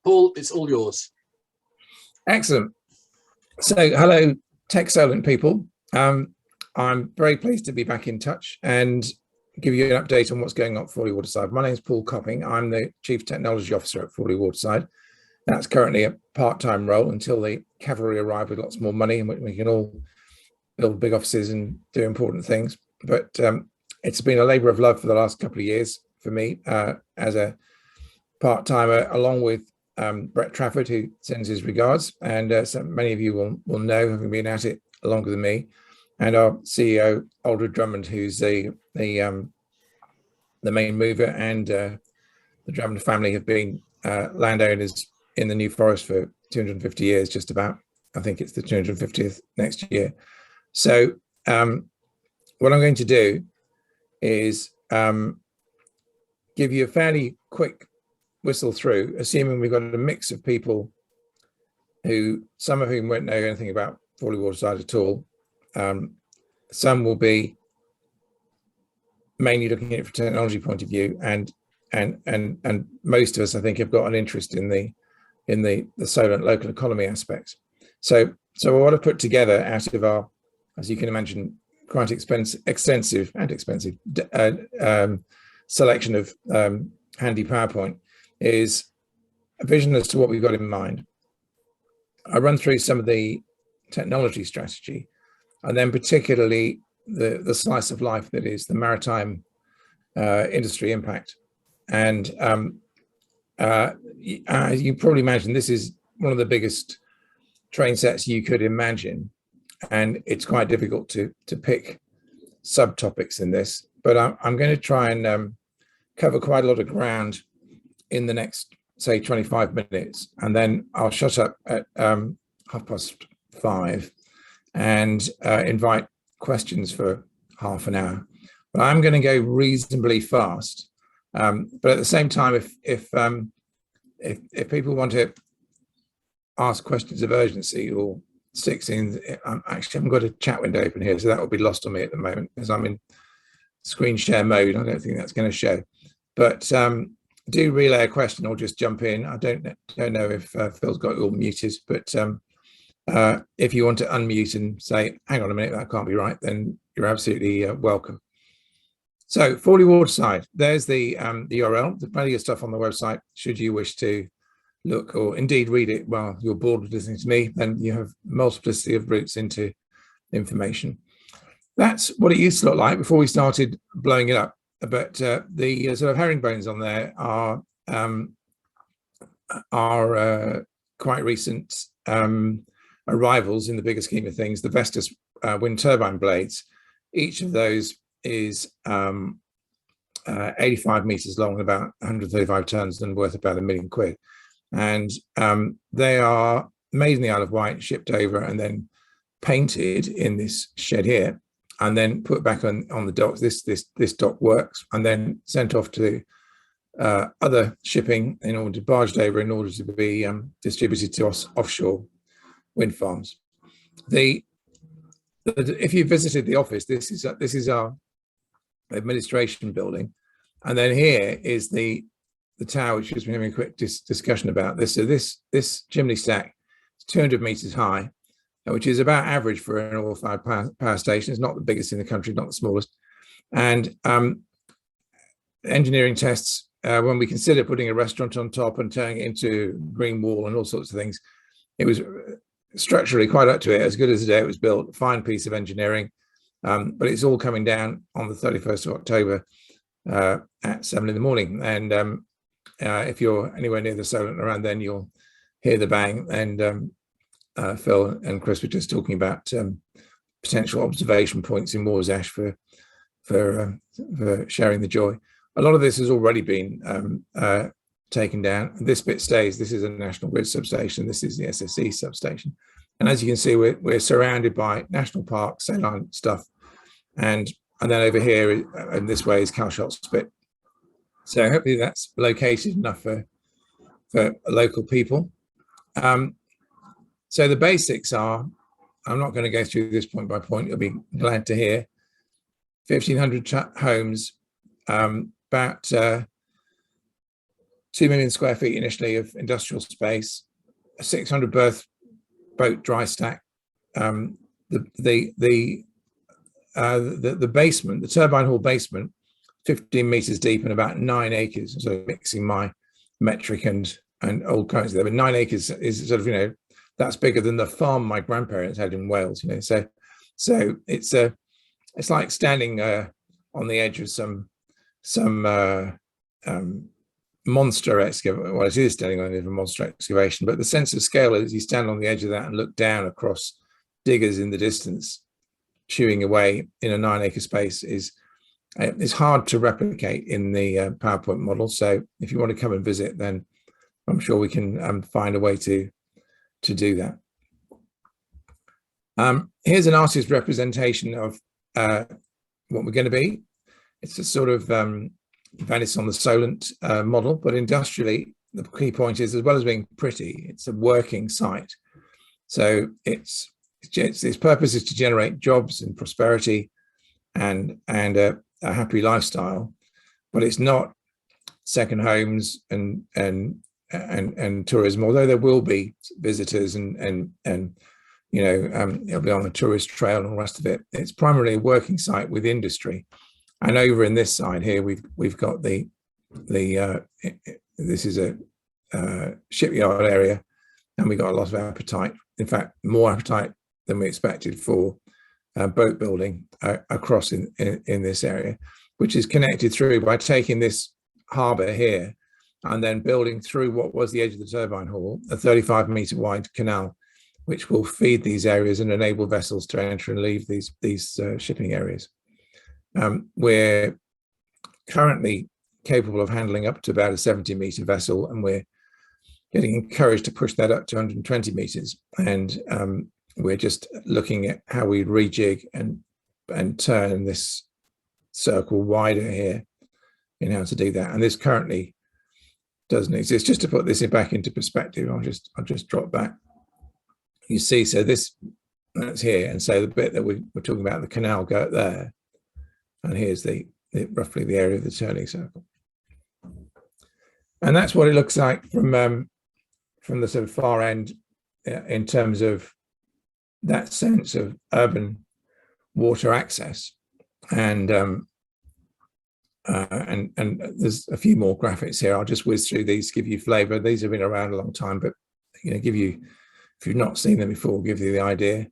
Paul, it's all yours. Excellent. So hello, TechSolent people. I'm very pleased to be back in touch and give you an update on what's going on at Fawley Waterside. My name is Paul Copping. I'm the Chief Technology Officer at Fawley Waterside. That's currently a part-time role until the cavalry arrive with lots more money and we can all build big offices and do important things. But it's been a labour of love for the last couple of years for me as a part-timer, along with Brett Trafford, who sends his regards, and so many of you will know, having been at it longer than me, and our CEO Aldred Drummond, who's the main mover, and the Drummond family have been landowners in the New Forest for 250 years, just about. I think it's the 250th next year. So what I'm going to do is give you a fairly quick whistle through, assuming we've got a mix of people who, some of whom won't know anything about Fawley Waterside at all. Some will be mainly looking at it from a technology point of view, and most of us, I think, have got an interest in the Solent local economy aspects. So what I've put together out of our, as you can imagine, quite extensive selection of handy PowerPoint is a vision as to what we've got in mind. I run through some of the technology strategy, and then particularly the slice of life that is the maritime industry impact. And you probably imagine this is one of the biggest train sets you could imagine, and it's quite difficult to pick subtopics in this, but I'm going to try and cover quite a lot of ground in the next, say, 25 minutes, and then I'll shut up at 5:30 and invite questions for half an hour. But I'm going to go reasonably fast. But at the same time, if people want to ask questions of urgency or sticks in, actually, I haven't got a chat window open here, so that will be lost on me at the moment because I'm in screen share mode. I don't think that's going to show. But do relay a question or just jump in. I don't know if Phil's got you all muted, but if you want to unmute and say, hang on a minute, that can't be right, then you're absolutely welcome. So Fawley Waterside, there's the URL. There's plenty of stuff on the website should you wish to look or indeed read it while you're bored with listening to me. Then you have multiplicity of routes into information. That's what it used to look like before we started blowing it up. But the sort of herringbones on there are quite recent arrivals in the bigger scheme of things. The Vestas wind turbine blades, each of those is 85 meters long and about 135 tons and worth about £1 million. And they are made in the Isle of Wight, shipped over, and then painted in this shed here, and then put back on the docks. This dock works, and then sent off to other shipping in order to barged over in order to be distributed to offshore wind farms. If you visited the office, this is our administration building, and then here is the tower, which has been having a quick discussion about this. So this chimney stack is 200 meters high, which is about average for an oil-fired power station. It's not the biggest in the country, not the smallest. And engineering tests, when we consider putting a restaurant on top and turning it into green wall and all sorts of things, it was structurally quite up to it, as good as the day it was built. Fine piece of engineering, but it's all coming down on the 31st of October at 7 in the morning. And if you're anywhere near the Solent around then, you'll hear the bang. And Phil and Chris were just talking about potential observation points in Moors Ash for sharing the joy. A lot of this has already been taken down. This bit stays. This is a National Grid substation. This is the SSE substation. And as you can see, we're surrounded by national park, saline stuff. And then over here, in this way, is Calshot Spit. So hopefully that's located enough for local people. So the basics are, I'm not going to go through this point by point, you'll be glad to hear. 1,500 homes, about 2 million square feet initially of industrial space, a 600 berth boat dry stack. The basement, the turbine hall basement, 15 meters deep and about 9 acres. So mixing my metric and old currency there, but 9 acres is sort of, that's bigger than the farm my grandparents had in Wales. So it's like standing on the edge of some monster excavation. Well, it is standing on the edge of a monster excavation, but the sense of scale is you stand on the edge of that and look down across diggers in the distance, chewing away in a 9 acre space is hard to replicate in the PowerPoint model. So if you want to come and visit, then I'm sure we can find a way to do that. Here's an artist's representation of what we're going to be. It's a sort of Venice on the Solent model, but industrially, the key point is, as well as being pretty, it's a working site. So its purpose is to generate jobs and prosperity and a happy lifestyle, but it's not second homes and tourism, although there will be visitors and it'll be on the tourist trail and all the rest of it. It's primarily a working site with industry. And over in this side here, we've got this is a shipyard area, and we got a lot of appetite. In fact, more appetite than we expected for boat building across in this area, which is connected through by taking this harbour here and then building through what was the edge of the turbine hall, a 35-metre wide canal, which will feed these areas and enable vessels to enter and leave these shipping areas. We're currently capable of handling up to about a 70-metre vessel, and we're getting encouraged to push that up to 120 metres. And we're just looking at how we rejig and turn this circle wider here in how to do that. And this currently doesn't exist. Just to put this back into perspective, I'll just drop back. You see, so that's here, and so the bit that we're talking about, the canal, go there, and here's roughly the area of the turning circle, and that's what it looks like from the sort of far end in terms of that sense of urban water access. And there's a few more graphics here. I'll just whiz through these, give you flavor. These have been around a long time, but give you, if you've not seen them before, give you the idea.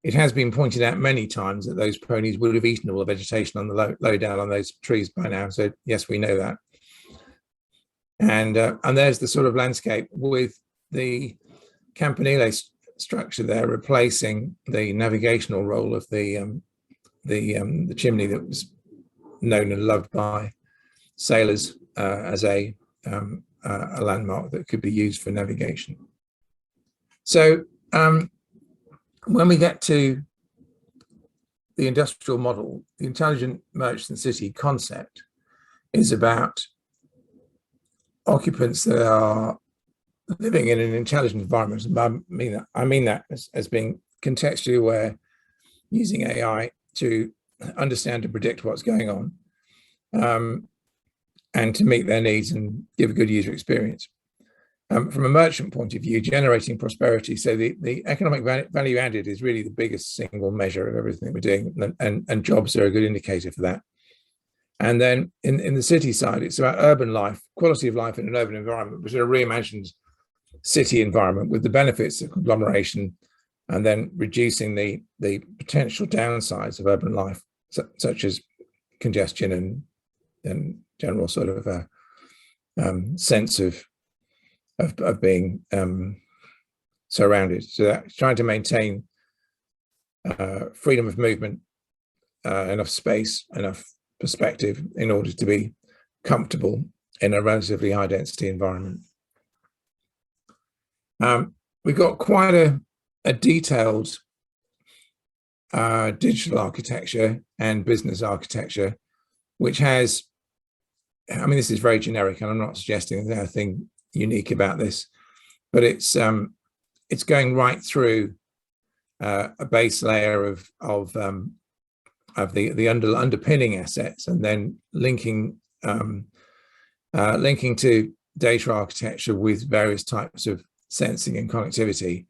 It has been pointed out many times that those ponies would have eaten all the vegetation on the low down on those trees by now. So yes, we know that. And there's the sort of landscape with the campanile structure there, replacing the navigational role of the chimney that was known and loved by sailors as a landmark that could be used for navigation. So when we get to the industrial model, the intelligent merchant city concept is about occupants that are living in an intelligent environment. I mean that as being contextually aware, using AI to understand and predict what's going on, and to meet their needs and give a good user experience. From a merchant point of view, generating prosperity. So the economic value added is really the biggest single measure of everything we're doing, and jobs are a good indicator for that. And then in the city side, it's about urban life, quality of life in an urban environment, which is a reimagined city environment with the benefits of conglomeration, and then reducing the potential downsides of urban life, such as congestion and general sort of sense of being surrounded. So that's trying to maintain freedom of movement, enough space, enough perspective in order to be comfortable in a relatively high density environment. We've got quite a detailed digital architecture and business architecture, which has, I mean, this is very generic, and I'm not suggesting there's anything unique about this, but it's going right through a base layer of the underpinning assets, and then linking to data architecture with various types of sensing and connectivity,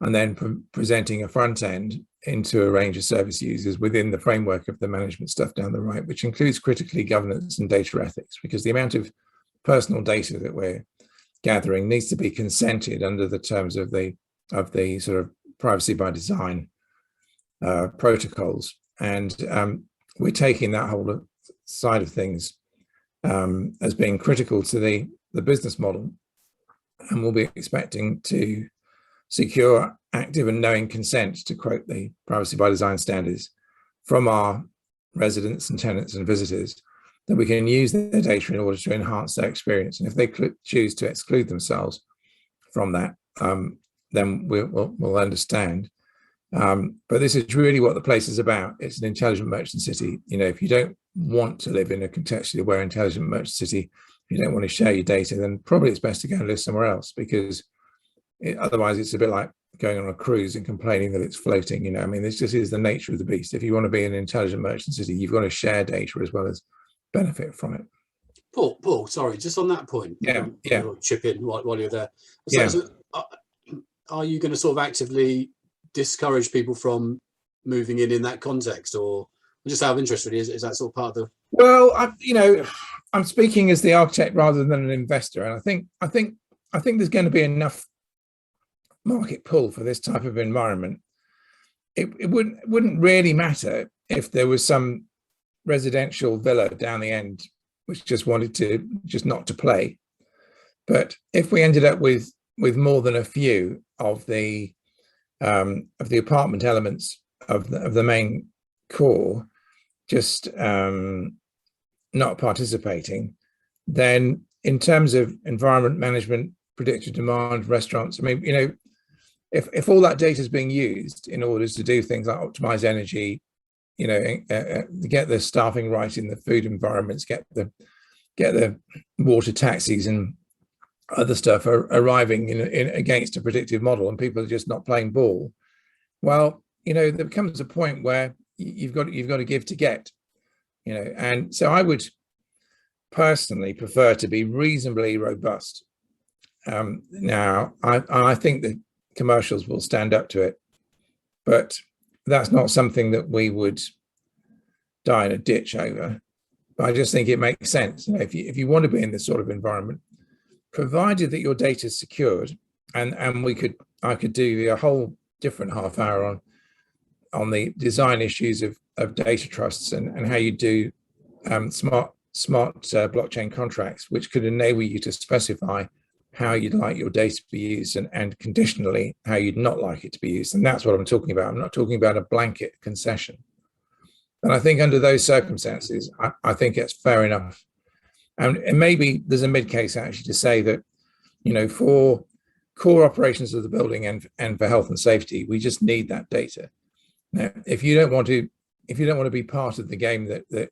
and then presenting a front end into a range of service users within the framework of the management stuff down the right, which includes critically governance and data ethics, because the amount of personal data that we're gathering needs to be consented under the terms of the sort of privacy by design protocols. And we're taking that whole side of things as being critical to the business model, and we'll be expecting to secure active and knowing consent, to quote the privacy by design standards, from our residents and tenants and visitors, that we can use their data in order to enhance their experience. And if they choose to exclude themselves from that, then we'll understand. But this is really what the place is about. It's an intelligent merchant city. You know, if you don't want to live in a contextually aware intelligent merchant city, if you don't want to share your data, then probably it's best to go and live somewhere else, because otherwise it's a bit like going on a cruise and complaining that it's floating. You know, I mean, this just is the nature of the beast. If you want to be an intelligent merchant city, you've got to share data as well as benefit from it. Paul, sorry, just on that point. Yeah. Chip in while you're there. So are you going to sort of actively discourage people from moving in that context, or just out of interest, really? Is that sort of part of the? Well, I'm speaking as the architect rather than an investor, and I think there's going to be enough market pull for this type of environment. It wouldn't really matter if there was some residential villa down the end which just wanted to not to play, but if we ended up with more than a few of the apartment elements of the main core just not participating, then in terms of environment management, predictive demand, restaurants, I mean, you know, if all that data is being used in order to do things like optimize energy, you know, get the staffing right in the food environments, get the water taxis and other stuff are arriving in against a predictive model, and people are just not playing ball, well, you know, there becomes a point where you've got to give to get, you know. And so I would personally prefer to be reasonably robust. Now, I think that commercials will stand up to it, but that's not something that we would die in a ditch over. But I just think it makes sense. You know, if you want to be in this sort of environment, provided that your data is secured, and I could do a whole different half hour on the design issues of data trusts and how you do smart blockchain contracts, which could enable you to specify how you'd like your data to be used and conditionally how you'd not like it to be used. And that's what I'm talking about. I'm not talking about a blanket concession. And I think under those circumstances, I think it's fair enough. And maybe there's a mid case actually to say that, you know, for core operations of the building and for health and safety, we just need that data. Now, if you don't want to be part of the game that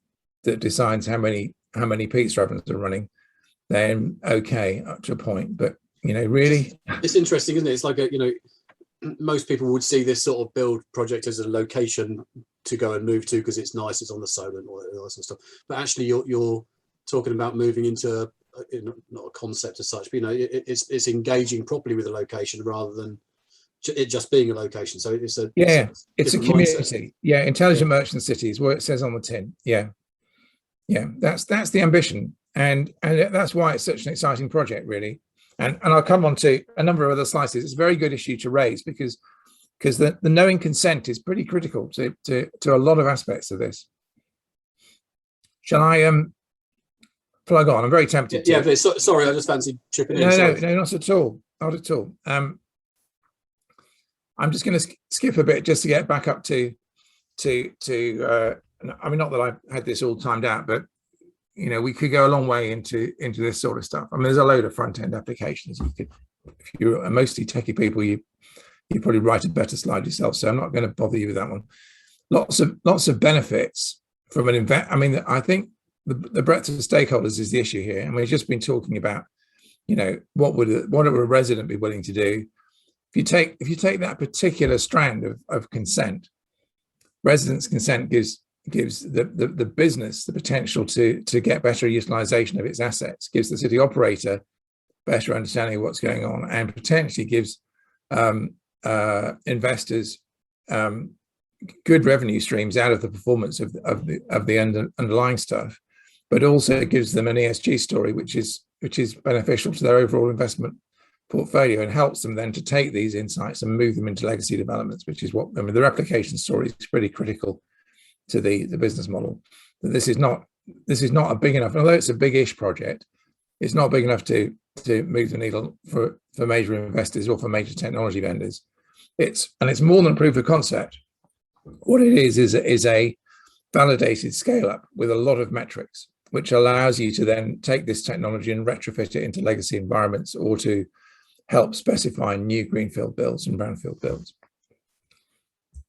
decides how many pizza ovens are running, then okay, up to a point. But, you know, really, it's interesting, isn't it? It's like you know, most people would see this sort of build project as a location to go and move to because it's nice, it's on the Solent, all that sort of stuff. But actually, you're talking about moving into not a concept as such, but you know, it's engaging properly with the location rather than it just being a location. So it's a community. Yeah, intelligent merchant cities, what it says on the tin. Yeah, that's the ambition, and that's why it's such an exciting project, really. And I'll come on to a number of other slices. It's a very good issue to raise because the knowing consent is pretty critical to a lot of aspects of this. Shall I plug on? I'm very tempted to. Yeah, but sorry, I just fancied chipping in. No, not at all. Not at all. I'm just going to skip a bit just to get back up to I mean, not that I've had this all timed out, but you know, we could go a long way into this sort of stuff. I mean, there's a load of front-end applications. If you're mostly techie people, you probably write a better slide yourself. So I'm not going to bother you with that one. Lots of benefits from an invest. I mean, I think the breadth of stakeholders is the issue here, and we've just been talking about, you know, what would a resident be willing to do if you take that particular strand of consent. Residents' consent gives the business the potential to get better utilization of its assets, gives the city operator better understanding of what's going on, and potentially gives investors good revenue streams out of the performance of the underlying stuff, but also gives them an ESG story, which is beneficial to their overall investment portfolio, and helps them then to take these insights and move them into legacy developments, which is what, I mean, the replication story is pretty critical to the business model. This is not a big enough, although it's a big-ish project, it's not big enough to move the needle for major investors or for major technology vendors. It's more than proof of concept. What it is a validated scale up with a lot of metrics, which allows you to then take this technology and retrofit it into legacy environments, or to help specify new greenfield builds and brownfield builds.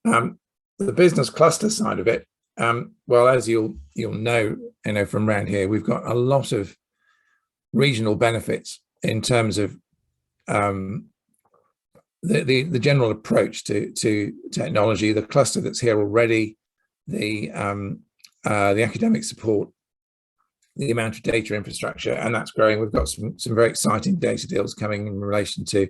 The business cluster side of it, well, as you'll know, from around here, we've got a lot of regional benefits in terms of the general approach to technology, the cluster that's here already, the academic support, the amount of data infrastructure, and that's growing. We've got some very exciting data deals coming in relation to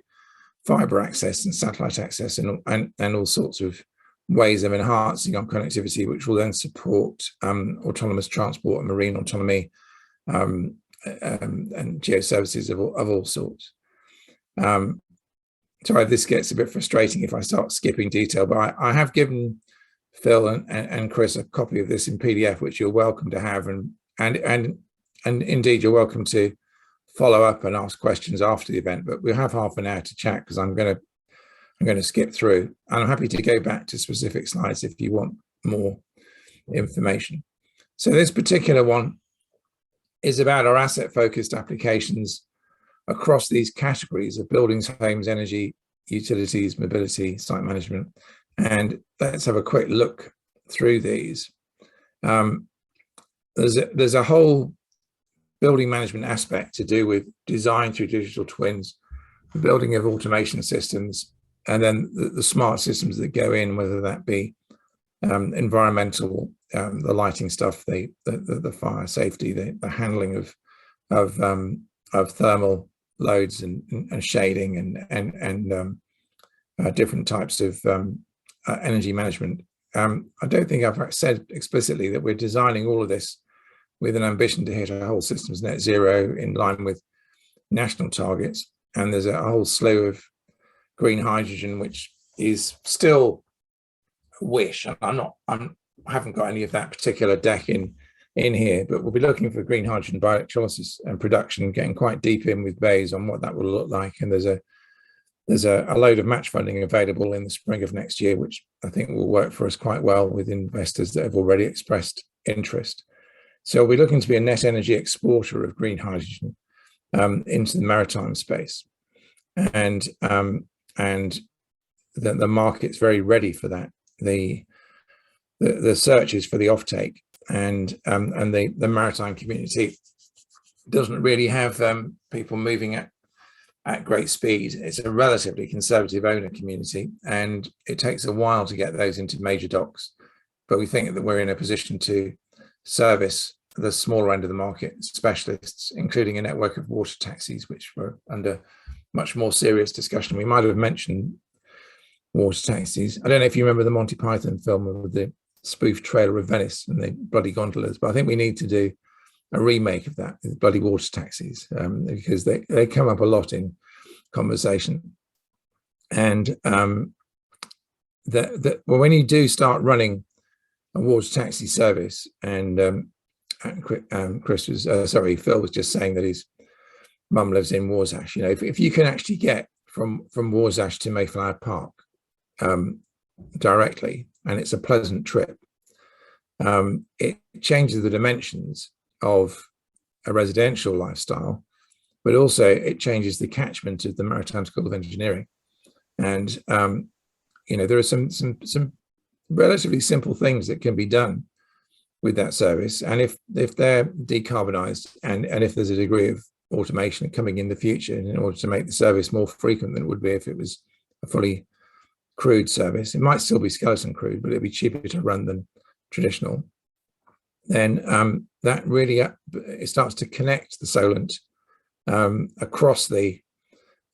fiber access and satellite access, and all sorts of ways of enhancing our connectivity, which will then support autonomous transport and marine autonomy, and geoservices of all sorts. Sorry, this gets a bit frustrating if I start skipping detail, but I have given Phil and Chris a copy of this in PDF, which you're welcome to have, and indeed you're welcome to follow up and ask questions after the event. But we'll have half an hour to chat, because I'm going to skip through, and I'm happy to go back to specific slides if you want more information. So this particular one is about our asset-focused applications across these categories of buildings, homes, energy, utilities, mobility, site management. And let's have a quick look through these. There's a whole building management aspect to do with design through digital twins, the building of automation systems, and then the smart systems that go in, whether that be environmental, the lighting stuff, the fire safety, the handling of thermal loads and shading and different types of energy management. I don't think I've said explicitly that we're designing all of this with an ambition to hit our whole systems net zero in line with national targets. And there's a whole slew of green hydrogen, which is still a wish. I haven't got any of that particular deck in here, but we'll be looking for green hydrogen by electrolysis and production, getting quite deep in with Bays on what that will look like. And there's a load of match funding available in the spring of next year, which I think will work for us quite well with investors that have already expressed interest. So we're looking to be a net energy exporter of green hydrogen into the maritime space, and the market's very ready for that. The searches for the offtake and the maritime community doesn't really have people moving at great speed. It's a relatively conservative owner community, and it takes a while to get those into major docks. But we think that we're in a position to service the smaller end of the market specialists, including a network of water taxis, which were under much more serious discussion. We might have mentioned water taxis. I don't know if you remember the Monty Python film with the spoof trailer of Venice and the bloody gondolas, but I think we need to do a remake of that, the bloody water taxis, because they come up a lot in conversation. And when you do start running a water taxi service, and Chris was Phil was just saying that his mum lives in Warsash. If you can actually get from Warsash to Mayflower Park directly, and it's a pleasant trip, it changes the dimensions of a residential lifestyle, but also it changes the catchment of the Maritime School of Engineering. And there are some relatively simple things that can be done with that service, and if they're decarbonised, and if there's a degree of automation coming in the future in order to make the service more frequent than it would be if it was a fully crewed service, it might still be skeleton crewed, but it'd be cheaper to run than traditional. Then that really it starts to connect the Solent across the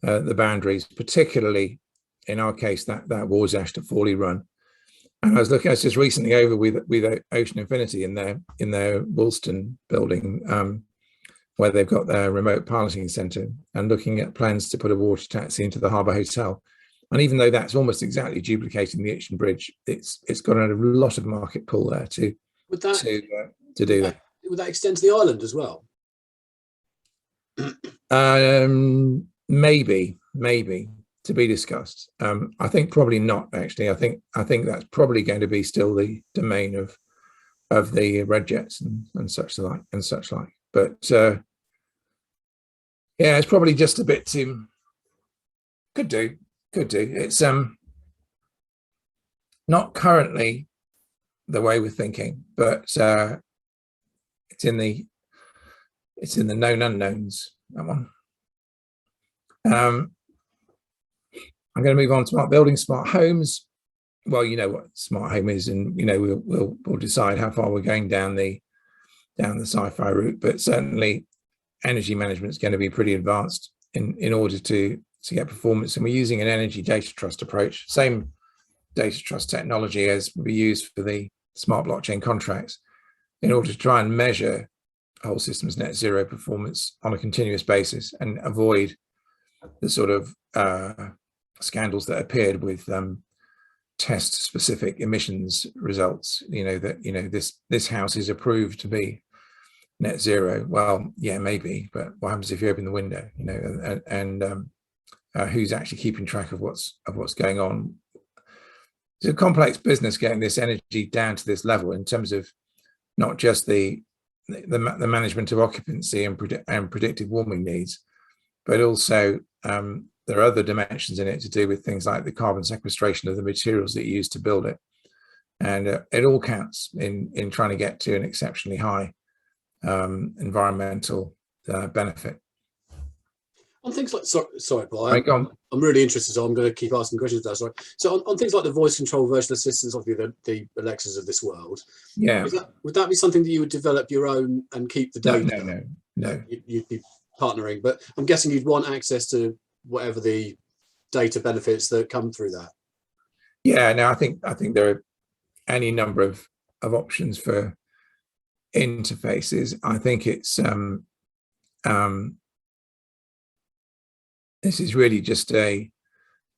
boundaries, particularly in our case that Warsash to Fawley run. And I was just recently over with Ocean Infinity in their Woolston building, where they've got their remote piloting centre, and looking at plans to put a water taxi into the Harbour Hotel. And even though that's almost exactly duplicating the Itchen Bridge, it's got a lot of market pull there to do that. Would that extend to the island as well? Maybe to be discussed. I think probably not, actually. I think that's probably going to be still the domain of the Red Jets and such like. But yeah, it's probably just a bit too. Could do. It's not currently the way we're thinking, but it's in the known unknowns, that one. I'm going to move on to smart buildings, smart homes. Well, you know what smart home is, and you know we'll decide how far we're going down the sci-fi route. But certainly, energy management is going to be pretty advanced in order to get performance. And we're using an energy data trust approach, same data trust technology as we use for the smart blockchain contracts, in order to try and measure whole systems net zero performance on a continuous basis and avoid the sort of scandals that appeared with test specific emissions results. This house is approved to be net zero. Well, yeah, maybe, but what happens if you open the window? And who's actually keeping track of what's going on? It's a complex business getting this energy down to this level in terms of not just the management of occupancy and predicted warming needs, but also there are other dimensions in it to do with things like the carbon sequestration of the materials that you use to build it. And it all counts in trying to get to an exceptionally high environmental benefit. On things like, sorry, Paul, I'm really interested, so I'm going to keep asking questions there. Sorry. So on things like the voice control virtual assistants, obviously the Alexas of this world, yeah, would that be something that you would develop your own and keep the data? No. You'd be partnering, but I'm guessing you'd want access to whatever the data benefits that come through that. Yeah, no, I think there are any number of options for interfaces. I think it's this is really just a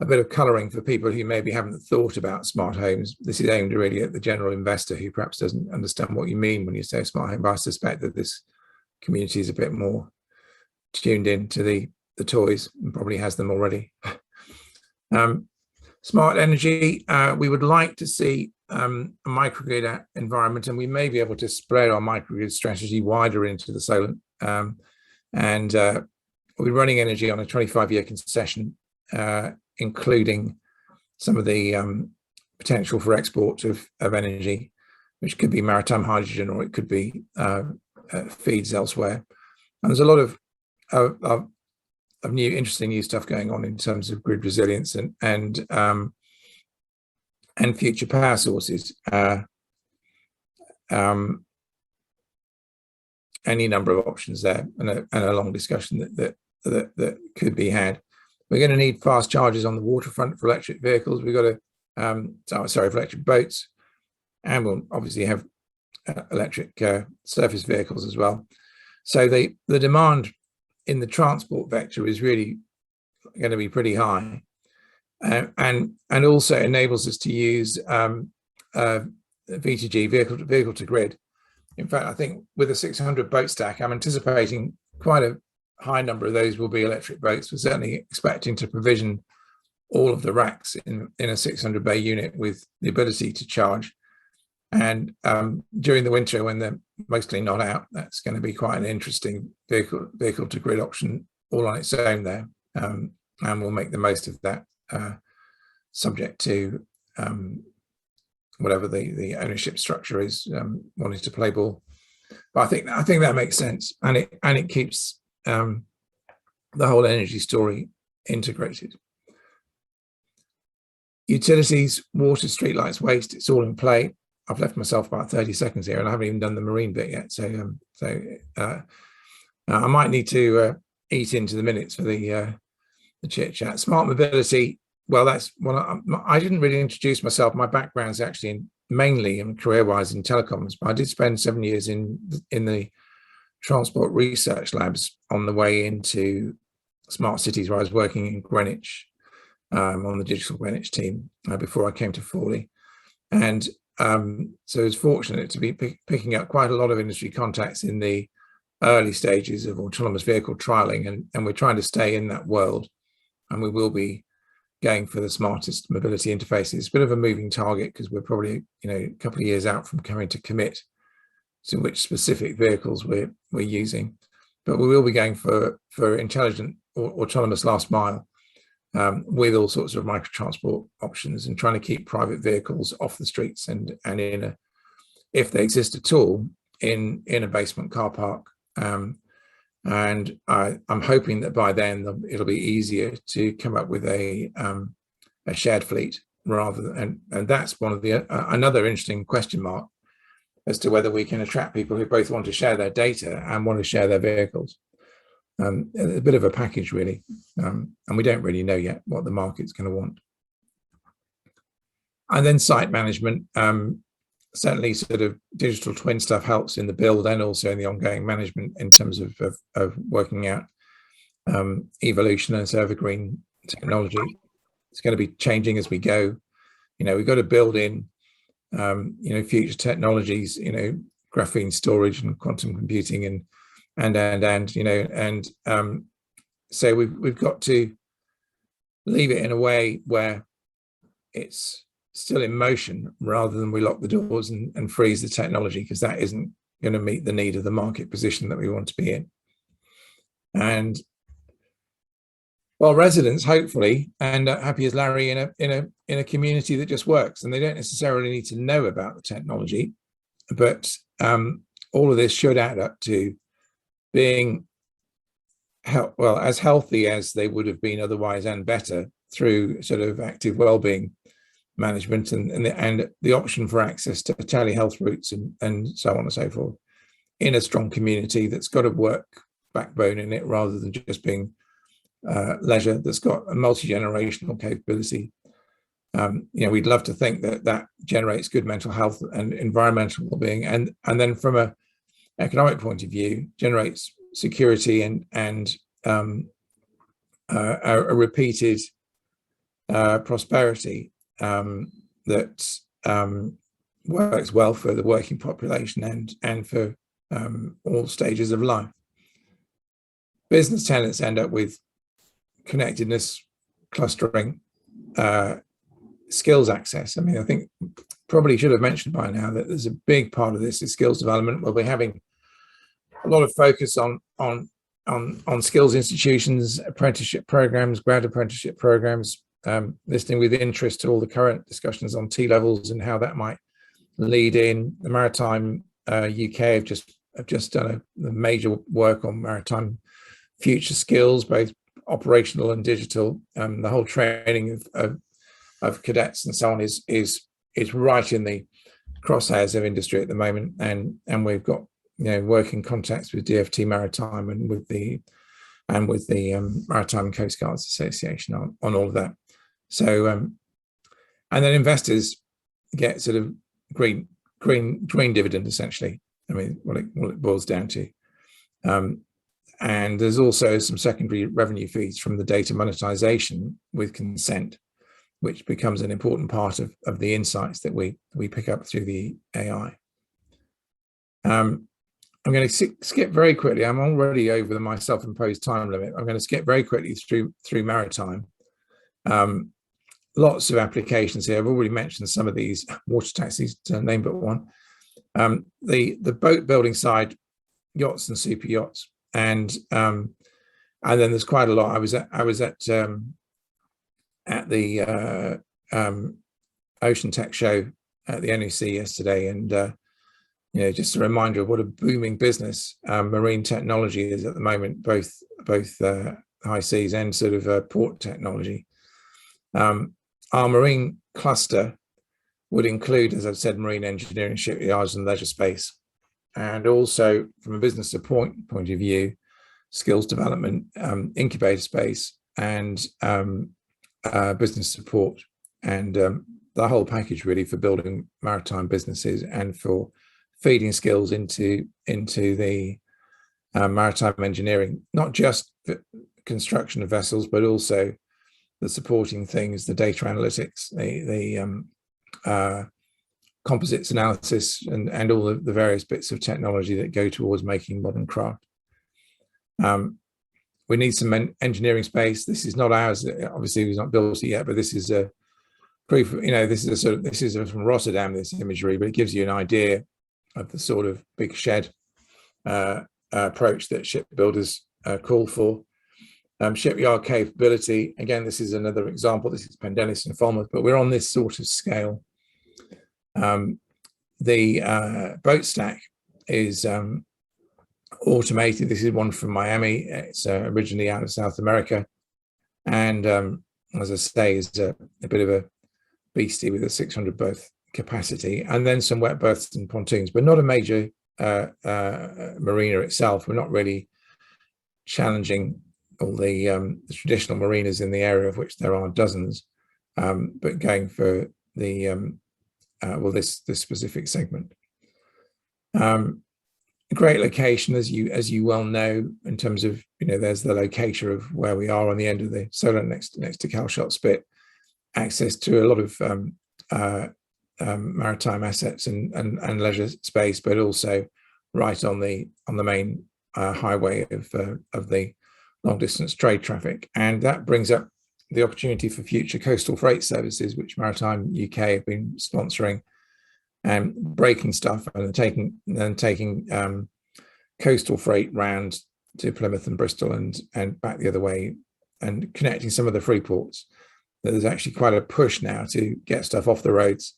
bit of colouring for people who maybe haven't thought about smart homes. This is aimed really at the general investor who perhaps doesn't understand what you mean when you say smart home, but I suspect that this community is a bit more tuned in to the toys and probably has them already. Smart energy, we would like to see a microgrid environment, and we may be able to spread our microgrid strategy wider into the Solent. We'll be running energy on a 25-year concession, including some of the potential for export of energy, which could be maritime hydrogen, or it could be feeds elsewhere. And there's a lot of new, interesting new stuff going on in terms of grid resilience and future power sources. Any number of options there, and a long discussion that could be had. We're going to need fast chargers on the waterfront for electric vehicles. We've got to, for electric boats, and we'll obviously have electric surface vehicles as well. So the demand in the transport vector is really going to be pretty high, and also enables us to use V2G, vehicle to grid. In fact, I think with a 600 boat stack, I'm anticipating quite a high number of those will be electric boats. We're certainly expecting to provision all of the racks in a 600 bay unit with the ability to charge. And during the winter, when they're mostly not out, that's going to be quite an interesting vehicle to grid option all on its own there. And we'll make the most of that, subject to whatever the ownership structure is, wanting to play ball. But I think that makes sense, and it keeps the whole energy story integrated. Utilities, water, streetlights, waste, it's all in play. I've left myself about 30 seconds here, and I haven't even done the marine bit yet. So I might need to eat into the minutes for the chit chat. Smart mobility. Well, that's one. I didn't really introduce myself. My background's actually mainly and career-wise in telecoms, but I did spend 7 years in the transport research labs on the way into smart cities, where I was working in Greenwich on the digital Greenwich team before I came to Fawley. And so I was fortunate to be picking up quite a lot of industry contacts in the early stages of autonomous vehicle trialing, and we're trying to stay in that world, and we will be going for the smartest mobility interfaces. It's a bit of a moving target because we're probably a couple of years out from coming to commit to which specific vehicles we're using, but we will be going for intelligent or autonomous last mile with all sorts of microtransport options, and trying to keep private vehicles off the streets and in if they exist at all, in a basement car park. And I'm hoping that by then it'll be easier to come up with a shared fleet rather than, and that's one of the another interesting question mark as to whether we can attract people who both want to share their data and want to share their vehicles. A bit of a package, really, and we don't really know yet what the market's going to want. And then site management. Certainly sort of digital twin stuff helps in the build and also in the ongoing management in terms of working out evolution as evergreen technology. It's going to be changing as we go. We've got to build in future technologies, graphene storage and quantum computing so we've got to leave it in a way where it's still in motion rather than we lock the doors and freeze the technology, because that isn't going to meet the need of the market position that we want to be in. And well, residents hopefully and happy as Larry in a community that just works, and they don't necessarily need to know about the technology, but all of this should add up to being as healthy as they would have been otherwise, and better through sort of active well-being management and the option for access to telehealth routes and so on and so forth in a strong community that's got a work backbone in it rather than just being leisure, that's got a multi-generational capability. We'd love to think that generates good mental health and environmental well-being, and then from a economic point of view generates security and a repeated prosperity that works well for the working population and for all stages of life. Business tenants end up with connectedness, clustering, skills access. I mean, I think probably should have mentioned by now that there's a big part of this is skills development. We'll be having a lot of focus on skills institutions, apprenticeship programs, grad apprenticeship programs, listening with interest to all the current discussions on T-levels and how that might lead in. The Maritime UK have just done a major work on maritime future skills, both operational and digital. The whole training of cadets and so on is right in the crosshairs of industry at the moment, and we've got working contacts with DFT Maritime and with the Maritime Coast Guards Association on all of that. So and then investors get sort of green dividend, essentially. I mean, what it boils down to. And there's also some secondary revenue feeds from the data monetization with consent, which becomes an important part of the insights that we pick up through the AI. I'm going to skip very quickly. I'm already over my self-imposed time limit. I'm going to skip very quickly through maritime. Lots of applications here. I've already mentioned some of these, water taxis to name but one. The boat building side, yachts and super yachts, and then there's quite a lot. I was at the Ocean Tech show at the NEC yesterday, and just a reminder of what a booming business marine technology is at the moment, both high seas and sort of port technology. Our marine cluster would include, as I've said, marine engineering, shipyards and leisure space. And also from a business point of view, skills development, incubator space, and business support, and the whole package really for building maritime businesses and for feeding skills into the maritime engineering, not just construction of vessels, but also the supporting things, the data analytics, the composites analysis, and all the various bits of technology that go towards making modern craft. We need some engineering space. This is not ours. Obviously, we've not built it yet, but this is a proof. This is from Rotterdam, this imagery, but it gives you an idea of the sort of big shed approach that shipbuilders call for. Shipyard capability. Again, this is another example. This is Pendennis and Falmouth, but we're on this sort of scale. The boat stack is automated. This is one from Miami. It's originally out of South America, and as I say, is a bit of a beastie with a 600 berth capacity, and then some wet berths and pontoons, but not a major marina itself. We're not really challenging all the traditional marinas in the area, of which there are dozens, but going for the this specific segment. A great location, as you well know, in terms of, there's the location of where we are on the end of the Solent next to Calshot Spit, access to a lot of maritime assets and leisure space, but also right on the main highway of the long distance trade traffic. And that brings up the opportunity for future coastal freight services, which Maritime UK have been sponsoring and breaking stuff and taking coastal freight round to Plymouth and Bristol and back the other way, and connecting some of the free ports. There's actually quite a push now to get stuff off the roads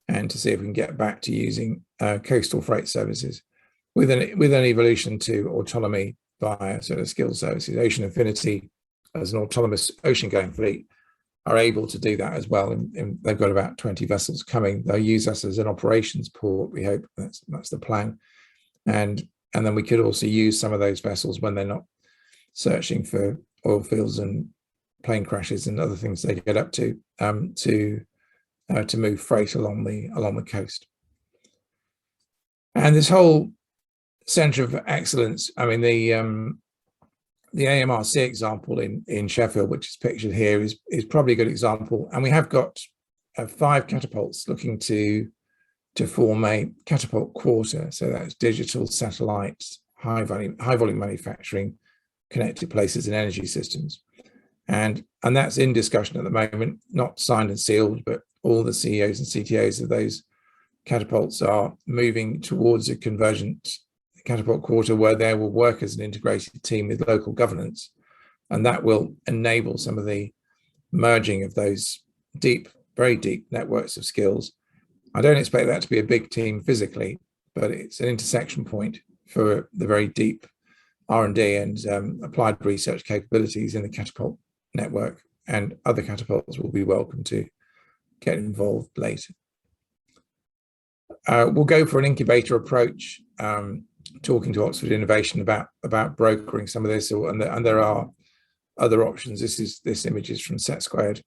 and to see if we can get back to using coastal freight services with an evolution to autonomy via sort of skills services. Ocean Infinity, as an autonomous ocean-going fleet, are able to do that as well. And they've got about 20 vessels coming. They'll use us as an operations port, we hope. That's the plan. And then we could also use some of those vessels when they're not searching for oil fields and plane crashes and other things they get up to move freight along the coast. And this whole centre of excellence, I mean, the AMRC example in Sheffield, which is pictured here, is probably a good example. And we have got 5 catapults looking to form a catapult quarter. So that's digital, satellites, high volume manufacturing, connected places and energy systems. And that's in discussion at the moment, not signed and sealed, but all the CEOs and CTOs of those catapults are moving towards a convergent catapult quarter where they will work as an integrated team with local governance. And that will enable some of the merging of those deep, very deep networks of skills. I don't expect that to be a big team physically, but it's an intersection point for the very deep R&D and applied research capabilities in the catapult network, and other catapults will be welcome to get involved later. We'll go for an incubator approach, talking to Oxford Innovation about brokering some of this, and there are other options. This image is from Set Squared.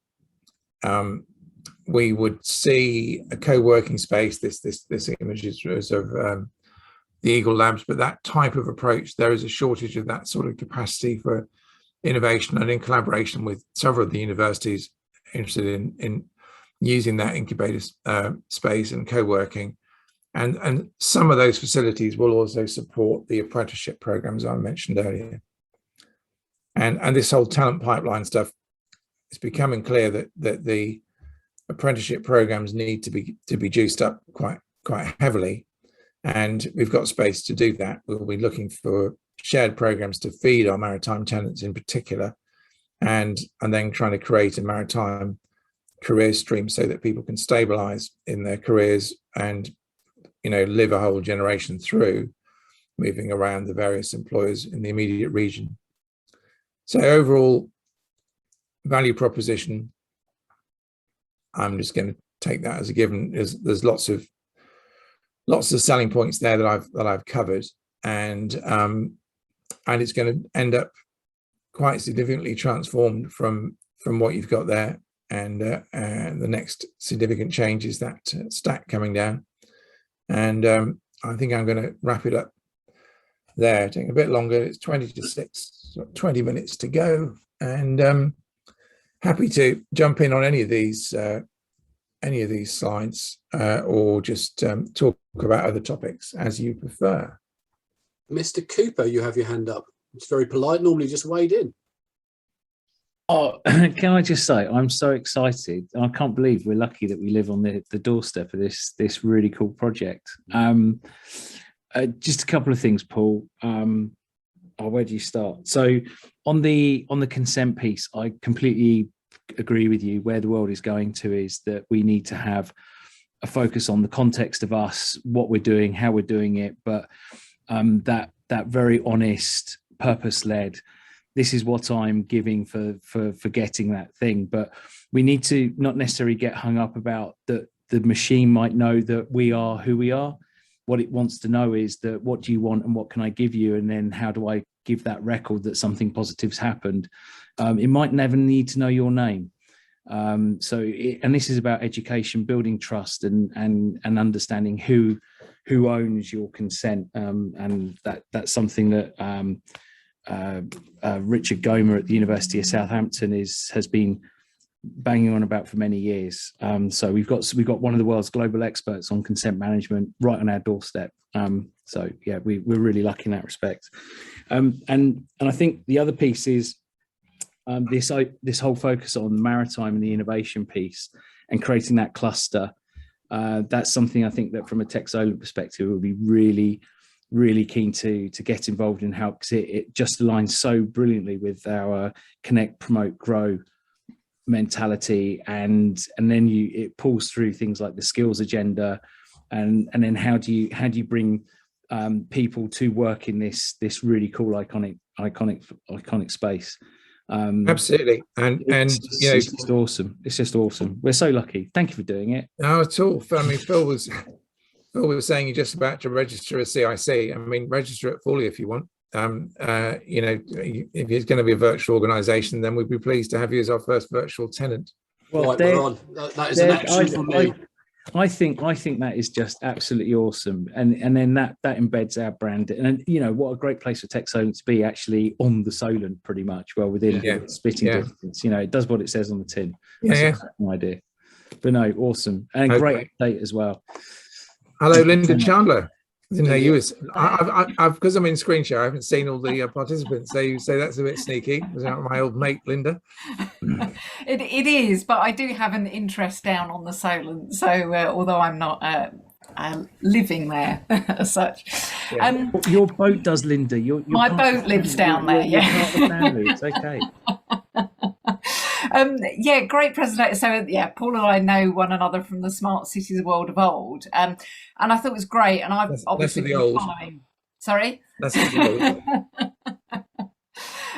We would see a co-working space. This image is of the Eagle Labs, but that type of approach, there is a shortage of that sort of capacity for innovation, and in collaboration with several of the universities interested in using that incubator space and co-working. And some of those facilities will also support the apprenticeship programs I mentioned earlier. And this whole talent pipeline stuff, it's becoming clear that the apprenticeship programs need to be juiced up quite heavily. And we've got space to do that. We'll be looking for shared programs to feed our maritime tenants in particular, and then trying to create a maritime career stream so that people can stabilize in their careers and live a whole generation through moving around the various employers in the immediate region. So overall value proposition, I'm just going to take that as a given. There's lots of selling points there that I've covered, and and it's going to end up quite significantly transformed from what you've got there. And the next significant change is that stack coming down. And I think I'm going to wrap it up there. Taking a bit longer. It's 20 to 6, so 20 minutes to go. And happy to jump in on any of these slides or just talk about other topics as you prefer. Mr. Cooper, you have your hand up. It's very polite. Normally just wade in. Oh, can I just say, I'm so excited. I can't believe we're lucky that we live on the doorstep of this really cool project. Just a couple of things, Paul. Where do you start? So on the consent piece, I completely agree with you. Where the world is going to is that we need to have a focus on the context of us, what we're doing, how we're doing it, but that very honest, purpose-led, this is what I'm giving for getting that thing. But we need to not necessarily get hung up about that the machine might know that we are who we are. What it wants to know is that what do you want and what can I give you? And then how do I give that record that something positive's happened? It might never need to know your name. And this is about education, building trust and understanding who owns your consent. And that's something that Richard Gomer at the University of Southampton has been banging on about for many years. So we've got one of the world's global experts on consent management right on our doorstep. So yeah, we're really lucky in that respect. And I think the other piece is this whole focus on maritime and the innovation piece and creating that cluster. That's something I think that from a TechSolent perspective, we'll be really keen to get involved in, how because it just aligns so brilliantly with our connect, promote, grow mentality, and then it pulls through things like the skills agenda, and then how do you bring people to work in this really cool iconic space. Absolutely, and it's just awesome. It's just awesome. We're so lucky. Thank you for doing it. No, at all. I mean, Phil was saying you're just about to register a CIC. I mean, register at Fawley if you want. If it's going to be a virtual organisation, then we'd be pleased to have you as our first virtual tenant. Well, right, we're on. That is an action for me. I think that is just absolutely awesome, and then that embeds our brand. And what a great place for TechSolent to be, actually on the Solent, pretty much, well within spitting distance. It does what it says on the tin. That's my idea. But no, awesome, and great update as well. Hello, Linda Chandler. I didn't know you was. I've because I'm in screen share. I haven't seen all the participants. So you say that's a bit sneaky. Was that my old mate, Linda? It is, but I do have an interest down on the Solent. So although I'm not living there as such, your boat does, Linda. My boat lives down there. It's okay. Great presentation. So Paul and I know one another from the Smart Cities World of Old, and I thought it was great. And I've obviously been following. Sorry. That's the old.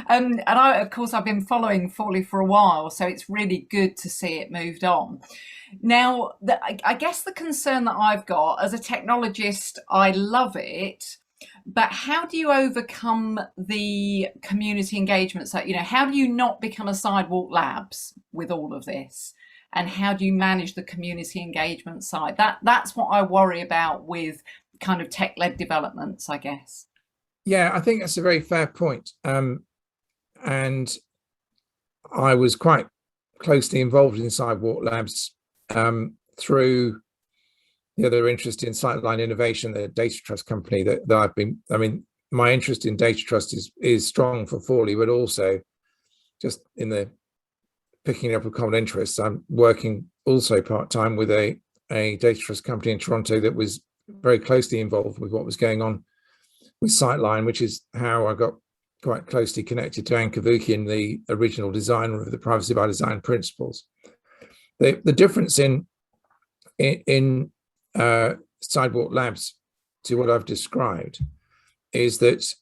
And I've been following Fawley for a while, so it's really good to see it moved on. Now, I guess the concern that I've got as a technologist, I love it. But how do you overcome the community engagement? So, how do you not become a Sidewalk Labs with all of this? And how do you manage the community engagement side? That's what I worry about with kind of tech-led developments, I guess. Yeah, I think that's a very fair point. And I was quite closely involved in Sidewalk Labs through the other interest in Sightline Innovation, the data trust company that I've been. I mean, my interest in data trust is strong for Fawley, but also just in the picking up of common interests. I'm working also part-time with a data trust company in Toronto that was very closely involved with what was going on with Sightline, which is how I got quite closely connected to Anne Kavukian, the original designer of the Privacy by Design principles. The difference in Sidewalk Labs to what I've described is that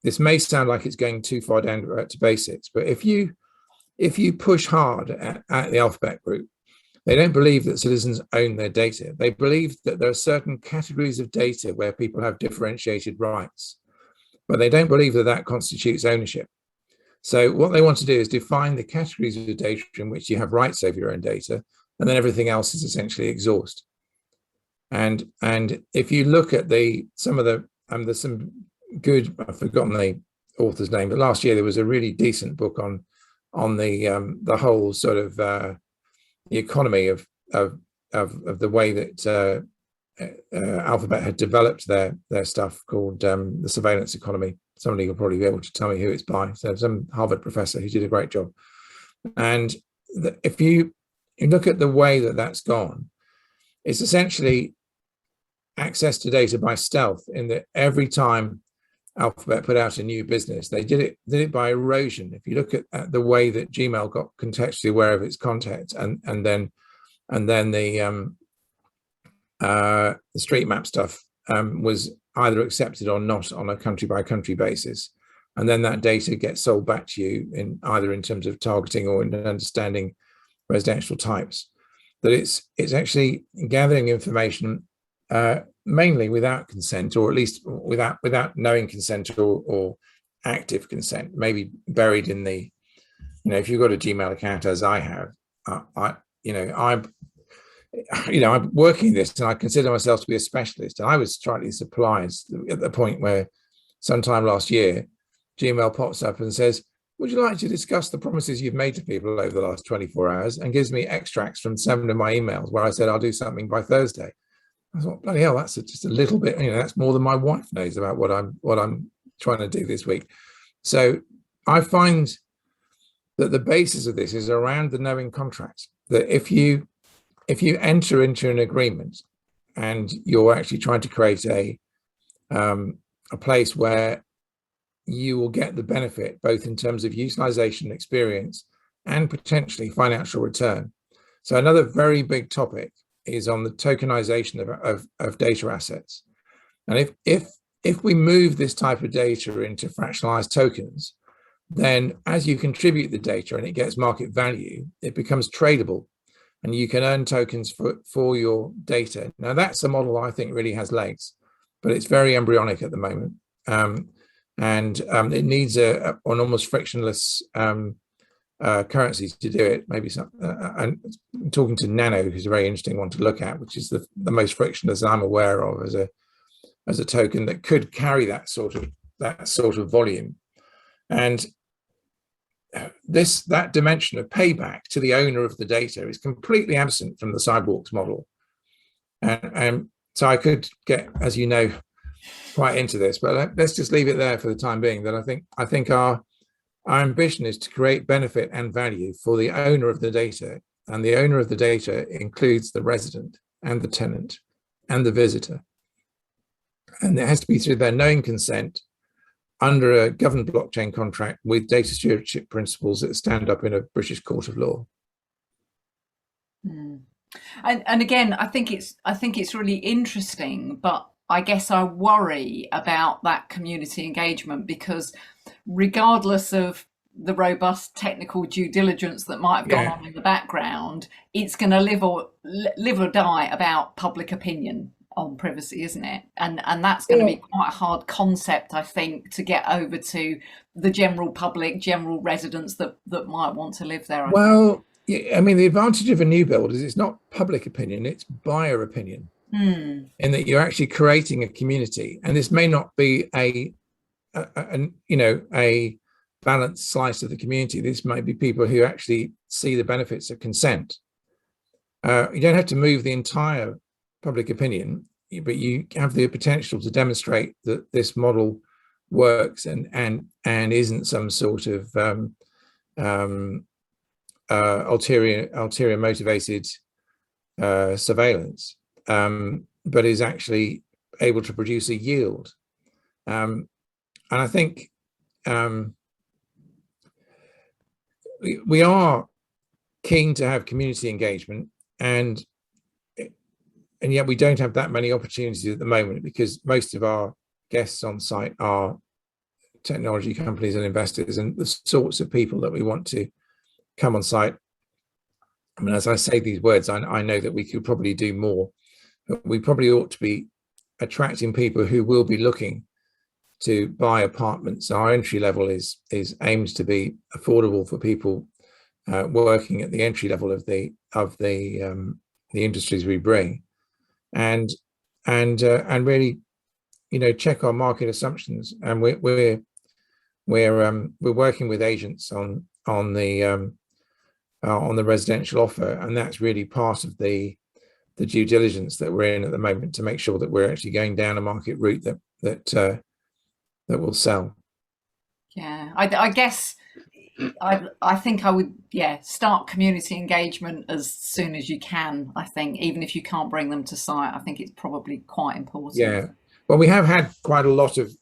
this may sound like it's going too far down to basics, but if you push hard at the alphabet group They don't believe that citizens own their data. They believe that there are certain categories of data where people have differentiated rights, but they don't believe that that constitutes ownership. So what they want to do is define the categories of data in which you have rights over your own data, and then everything else is essentially exhaust. And if you look at some of the there's some good, I've forgotten the author's name, but last year there was a really decent book on the whole sort of the economy of the way that Alphabet had developed their stuff, called the surveillance economy. Somebody will probably be able to tell me who it's by. So some Harvard professor who did a great job. And if you look at the way that that's gone, it's essentially access to data by stealth, in that every time Alphabet put out a new business, they did it by erosion. If you look at the way that Gmail got contextually aware of its content, and then the street map stuff was either accepted or not on a country by country basis, and then that data gets sold back to you in either in terms of targeting or in understanding residential types. That it's actually gathering information mainly without consent, or at least without knowing consent or active consent, maybe buried in the, if you've got a Gmail account, as I have, I'm working this, and I consider myself to be a specialist. And I was slightly surprised at the point where sometime last year, Gmail pops up and says, "Would you like to discuss the promises you've made to people over the last 24 hours?" and gives me extracts from 7 of my emails where I said I'll do something by Thursday. I thought, bloody hell, that's just a little bit, that's more than my wife knows about what I'm trying to do this week. So I find that the basis of this is around the knowing contract. That if you enter into an agreement and you're actually trying to create a place where you will get the benefit, both in terms of utilization experience and potentially financial return. So another very big topic is on the tokenization of data assets. And if we move this type of data into fractionalized tokens, then as you contribute the data and it gets market value, it becomes tradable, and you can earn tokens for your data. Now that's a model I think really has legs, but it's very embryonic at the moment. It needs an almost frictionless currency to do it. Maybe some. I'm talking to Nano, who's a very interesting one to look at, which is the most frictionless I'm aware of as a token that could carry that sort of volume. And that dimension of payback to the owner of the data is completely absent from the Sidewalks model. And so I could get, as you know, quite into this, but let's just leave it there for the time being. That I think our ambition is to create benefit and value for the owner of the data, and the owner of the data includes the resident and the tenant and the visitor, and it has to be through their knowing consent under a governed blockchain contract with data stewardship principles that stand up in a British court of law. And again, I think it's really interesting, but I guess I worry about that community engagement, because regardless of the robust technical due diligence that might have gone on in the background, it's going to live or die about public opinion on privacy, isn't it? And that's going to be quite a hard concept, I think, to get over to the general public, general residents that might want to live there. Well, I mean, the advantage of a new build is it's not public opinion, it's buyer opinion. In that you're actually creating a community, and this may not be a balanced slice of the community. This might be people who actually see the benefits of consent. You don't have to move the entire public opinion, but you have the potential to demonstrate that this model works and isn't some sort of ulterior motivated surveillance. But is actually able to produce a yield. And I think we are keen to have community engagement, and yet we don't have that many opportunities at the moment, because most of our guests on site are technology companies and investors, and the sorts of people that we want to come on site I mean, as I say these words, I know that we could probably do more, but we probably ought to be attracting people who will be looking to buy apartments. Our entry level is aimed to be affordable for people working at the entry level of the industries we bring, and really, you know, check our market assumptions. And we're working with agents on the residential offer, and that's really part of the due diligence that we're in at the moment, to make sure that we're actually going down a market route that will sell. Yeah, I guess I think I would, start community engagement as soon as you can. I think even if you can't bring them to site, I think it's probably quite important. Yeah, well, we have had quite a lot of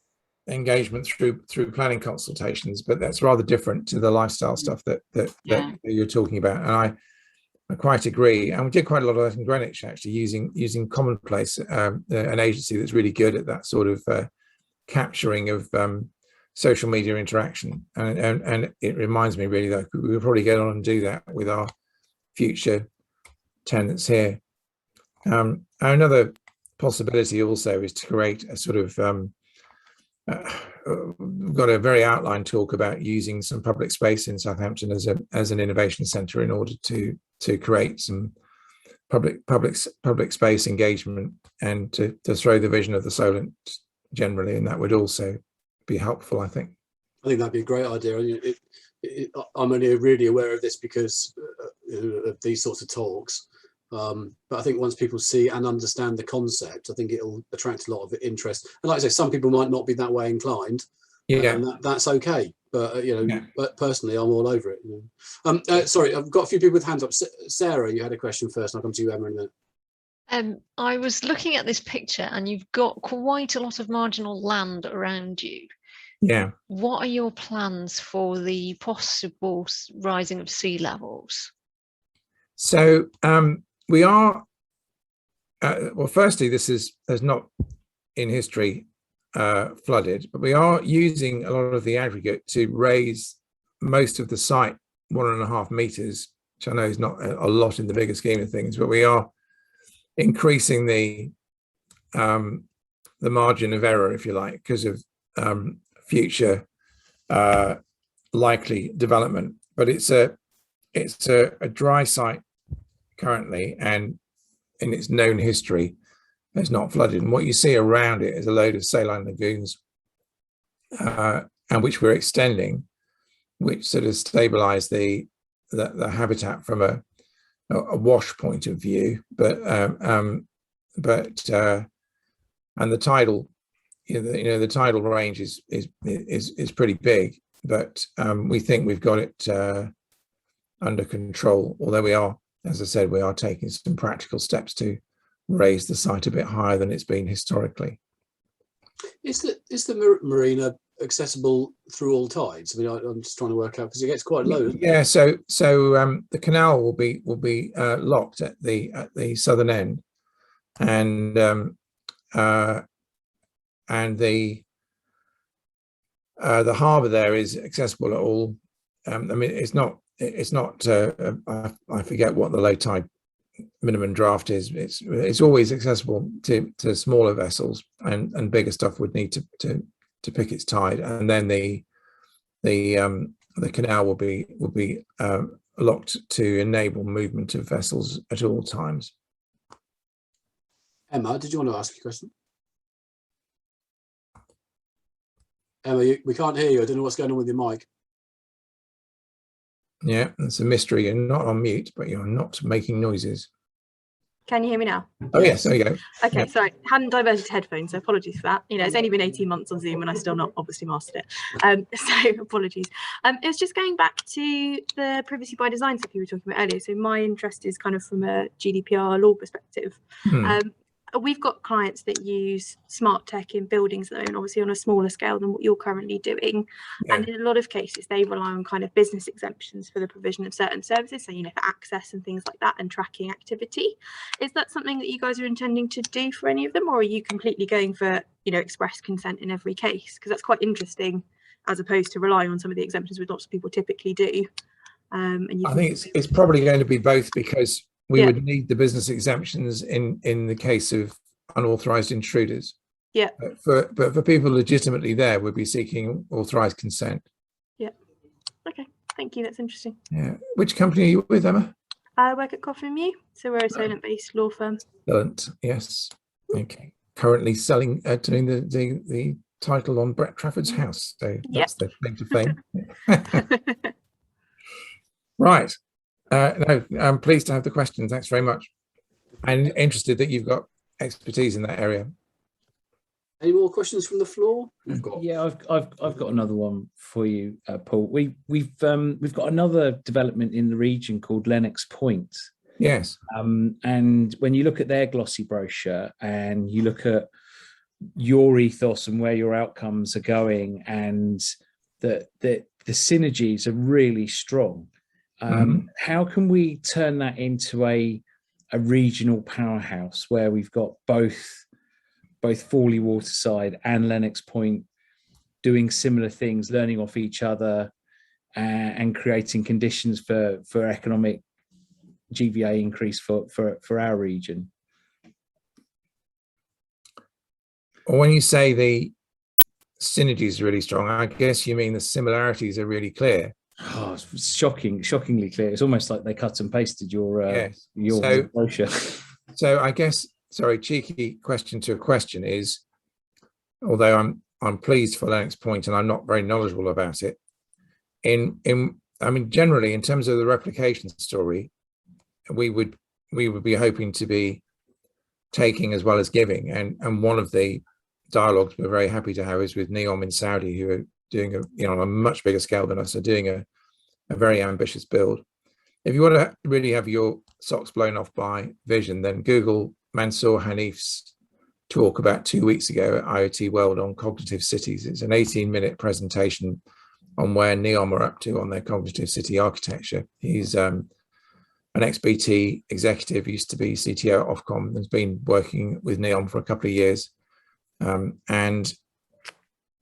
engagement through planning consultations, but that's rather different to the lifestyle stuff that you're talking about. And I quite agree. And we did quite a lot of that in Greenwich, actually, using Commonplace, an agency that's really good at that sort of capturing of social media interaction. And it reminds me really that we will probably get on and do that with our future tenants here. Another possibility also is to create a sort of we've got a very outline talk about using some public space in Southampton as an innovation centre in order to create some public space engagement, and to throw the vision of the Solent generally, and that would also be helpful, I think. I think that'd be a great idea. I'm only really aware of this because of these sorts of talks. But I think once people see and understand the concept, I think it'll attract a lot of interest. And like I say, some people might not be that way inclined. Yeah, and that's okay. But but personally, I'm all over it. Sorry, I've got a few people with hands up. Sarah, you had a question first. I'll come to you, Emma, in a minute. I was looking at this picture, and you've got quite a lot of marginal land around you. Yeah. What are your plans for the possible rising of sea levels? So we are, well, firstly, there's not in history flooded, but we are using a lot of the aggregate to raise most of the site 1.5 meters, which I know is not a lot in the bigger scheme of things, but we are increasing the margin of error, if you like, because of future likely development. But it's a dry site currently, and in its known history it's not flooded, and what you see around it is a load of saline lagoons, and which we're extending, which sort of stabilize the habitat from a wash point of view, but and the tidal, the tidal range is pretty big, but we think we've got it under control, although we are, as I said, we are taking some practical steps to raise the site a bit higher than it's been historically. Is the marina accessible through all tides? I mean, I'm just trying to work out, because it gets quite low. Yeah, so the canal will be locked at the southern end, and the harbour there is accessible at all. I mean, it's not. I forget what the low tide minimum draft is. It's always accessible to smaller vessels, and bigger stuff would need to pick its tide, and then the canal will be locked to enable movement of vessels at all times. Emma, did you want to ask a question? Emma, we can't hear you. I don't know what's going on with your mic. Yeah, it's a mystery. You're not on mute, but you're not making noises. Can you hear me now? Oh yes, there you go. Okay, yeah. Sorry, hadn't diverted to headphones, so apologies for that. It's only been 18 months on Zoom and I still not obviously mastered it. So apologies. It was just going back to the privacy by design stuff you were talking about earlier. So my interest is kind of from a GDPR law perspective. We've got clients that use smart tech in buildings at the moment, obviously on a smaller scale than what you're currently doing. Yeah. And in a lot of cases, they rely on kind of business exemptions for the provision of certain services. So, for access and things like that, and tracking activity. Is that something that you guys are intending to do for any of them, or are you completely going for, express consent in every case? Because that's quite interesting, as opposed to relying on some of the exemptions which lots of people typically do. And you I can think it's probably going to be both, because we Yeah. would need the business exemptions in the case of unauthorized intruders. Yeah. But for people legitimately there, we'd be seeking authorized consent. Okay, thank you. That's interesting. Yeah. Which company are you with, Emma? I work at Coffin Mew, so we're a Solent-based law firm. Excellent. Yes. Okay. Currently selling, doing the title on Brett Trafford's house. So that's the claim to fame. Right. No, I'm pleased to have the question. Thanks very much. And interested that you've got expertise in that area. Any more questions from the floor? We've got Yeah, I've got another one for you, Paul. We've got another development in the region called Lennox Point. Yes. And when you look at their glossy brochure and you look at your ethos and where your outcomes are going, and the synergies are really strong. How can we turn that into a regional powerhouse where we've got both Fawley Waterside and Lennox Point doing similar things, learning off each other, and creating conditions for economic GVA increase for our region? Well, when you say the synergies are really strong, I guess you mean the similarities are really clear. Oh, it's shockingly clear. It's almost like they cut and pasted your Yes. your brochure. So I guess, sorry, cheeky question to a question is, although I'm pleased for Lennox Point and I'm not very knowledgeable about it, I mean, generally in terms of the replication story, we would be hoping to be taking as well as giving, and one of the dialogues we're very happy to have is with NEOM in Saudi, who are doing on a much bigger scale than us, are doing a very ambitious build. If you want to really have your socks blown off by vision, then Google Mansour Hanif's talk about 2 weeks ago at IoT World on cognitive cities. It's an 18-minute presentation on where NEOM are up to on their cognitive city architecture. He's an ex-BT executive, used to be CTO at Ofcom, has been working with NEOM for a couple of years. And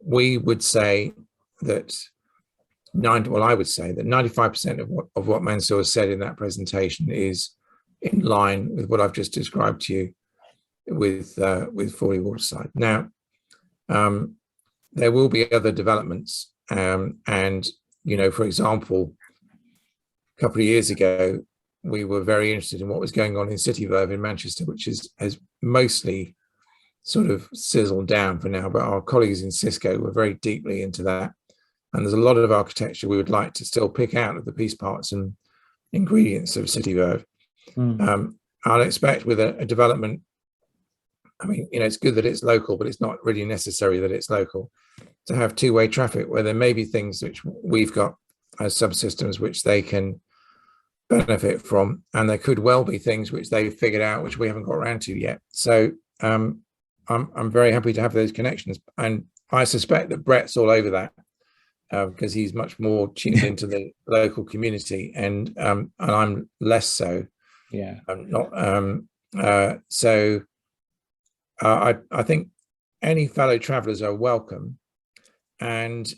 we would say that I would say that 95% of what Mansour said in that presentation is in line with what I've just described to you with Fawley Waterside. Now, there will be other developments, and for example, a couple of years ago, we were very interested in what was going on in City Verve in Manchester, which has mostly sort of sizzled down for now, but our colleagues in Cisco were very deeply into that. And there's a lot of architecture we would like to still pick out of the piece parts and ingredients of City Verve. I'd expect with a development, I mean, it's good that it's local, but it's not really necessary that it's local, to have two-way traffic where there may be things which we've got as subsystems which they can benefit from, and there could well be things which they've figured out which we haven't got around to yet. So I'm very happy to have those connections, and I suspect that Brett's all over that because he's much more tuned into the local community, and I'm less so. Yeah, I'm not. So I think any fellow travellers are welcome, and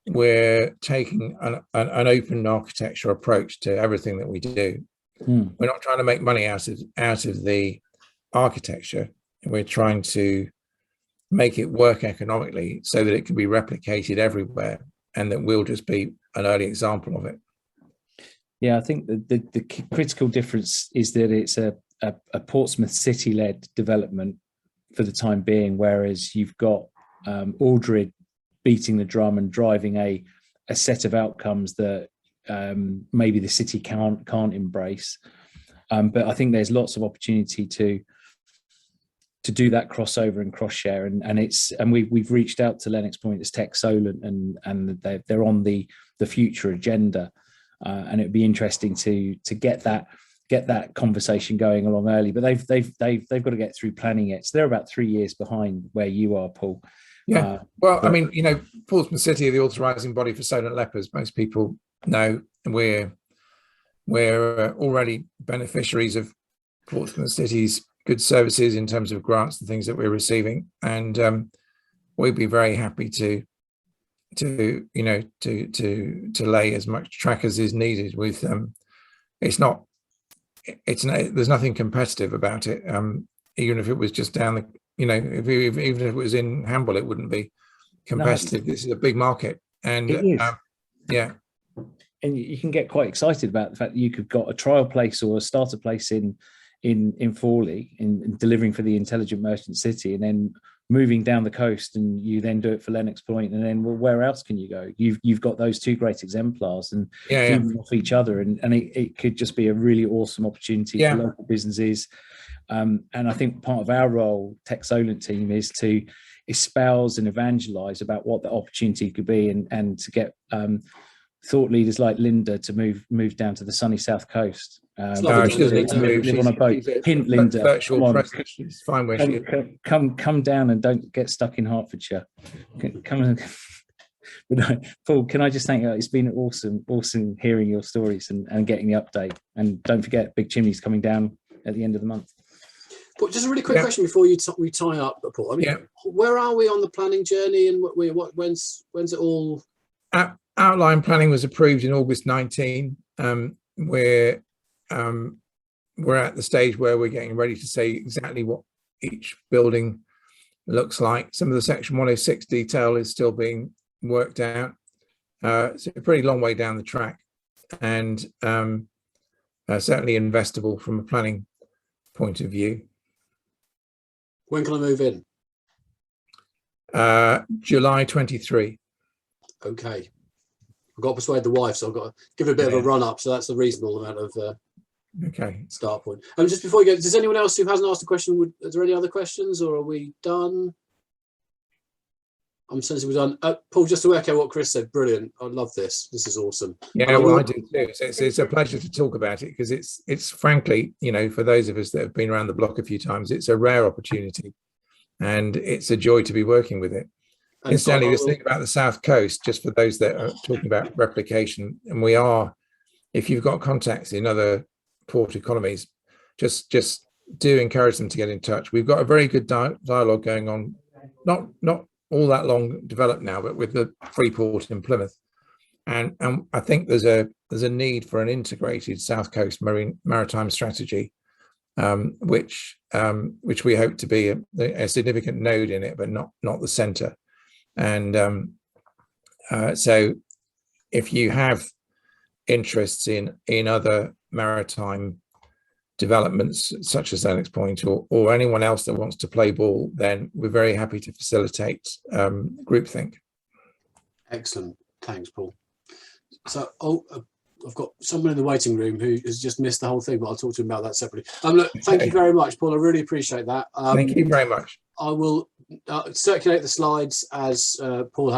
we're taking an open architecture approach to everything that we do. We're not trying to make money out of the architecture. We're trying to make it work economically so that it can be replicated everywhere, and that we'll just be an early example of it. Yeah, I think the critical difference is that it's a Portsmouth City-led development for the time being, whereas you've got Aldred beating the drum and driving a set of outcomes that maybe the city can't embrace. But I think there's lots of opportunity to do that crossover and cross share, and we've reached out to Lennox Point as TechSolent, and they're on the future agenda, and it'd be interesting to get that conversation going along early. But they've got to get through planning it, so they're about 3 years behind where you are, Paul. Yeah, well, I mean, Portsmouth City are the authorising body for Solent Lepers. Most people know we're already beneficiaries of Portsmouth City's good services in terms of grants and things that we're receiving, and we'd be very happy to lay as much track as is needed. With there's nothing competitive about it. Even if it was just down the, even if it was in Hamble, it wouldn't be competitive. This is a big market, and it is. Yeah. And you can get quite excited about the fact that you could got a trial place or a starter place in Fawley in delivering for the Intelligent Merchant City, and then moving down the coast, and you then do it for Lennox Point, and then, well, where else can you go? You've got those two great exemplars and feeding off each other, and it could just be a really awesome opportunity for local businesses. And I think part of our role, TechSolent team, is to espouse and evangelize about what the opportunity could be, and to get thought leaders like Linda to move down to the sunny south coast. She doesn't need to move. Live on a boat. Hint, Linda. Virtual presence. She's fine where she is. Come down and don't get stuck in Hertfordshire. Come and. But no, Paul, can I just thank you? It's been awesome hearing your stories and getting the update. And don't forget, Big Chimney's coming down at the end of the month. But just a really quick question before we tie up, Paul. I mean, where are we on the planning journey, and when's it all? Outline planning was approved in August 19. We're at the stage where we're getting ready to say exactly what each building looks like. Some of the Section 106 detail is still being worked out. It's a pretty long way down the track, and certainly investable from a planning point of view. When can I move in? July 23. Okay. I've got to persuade the wife, so I've got to give it a bit of a run up. So that's a reasonable amount of start point. And just before you go, does anyone else who hasn't asked a question, is there any other questions, or are we done? I'm sensing we're done. Paul, just to echo what Chris said, brilliant. I love this. This is awesome. Yeah, well, I do too. It's a pleasure to talk about it, because it's frankly, for those of us that have been around the block a few times, it's a rare opportunity, and it's a joy to be working with it. Incidentally, just think about the South Coast, just for those that are talking about replication. And if you've got contacts in other port economies, just do encourage them to get in touch. We've got a very good dialogue going on, not all that long developed now, but with the Freeport in Plymouth. And I think there's a need for an integrated South Coast maritime strategy, which we hope to be a significant node in it, but not the centre. And so if you have interests in other maritime developments such as Lennox Point, or anyone else that wants to play ball, then we're very happy to facilitate groupthink. Excellent. Thanks, Paul. So I've got someone in the waiting room who has just missed the whole thing, but I'll talk to him about that separately. Look, thank you very much, Paul. I really appreciate that. Thank you very much. I will circulate the slides as Paul has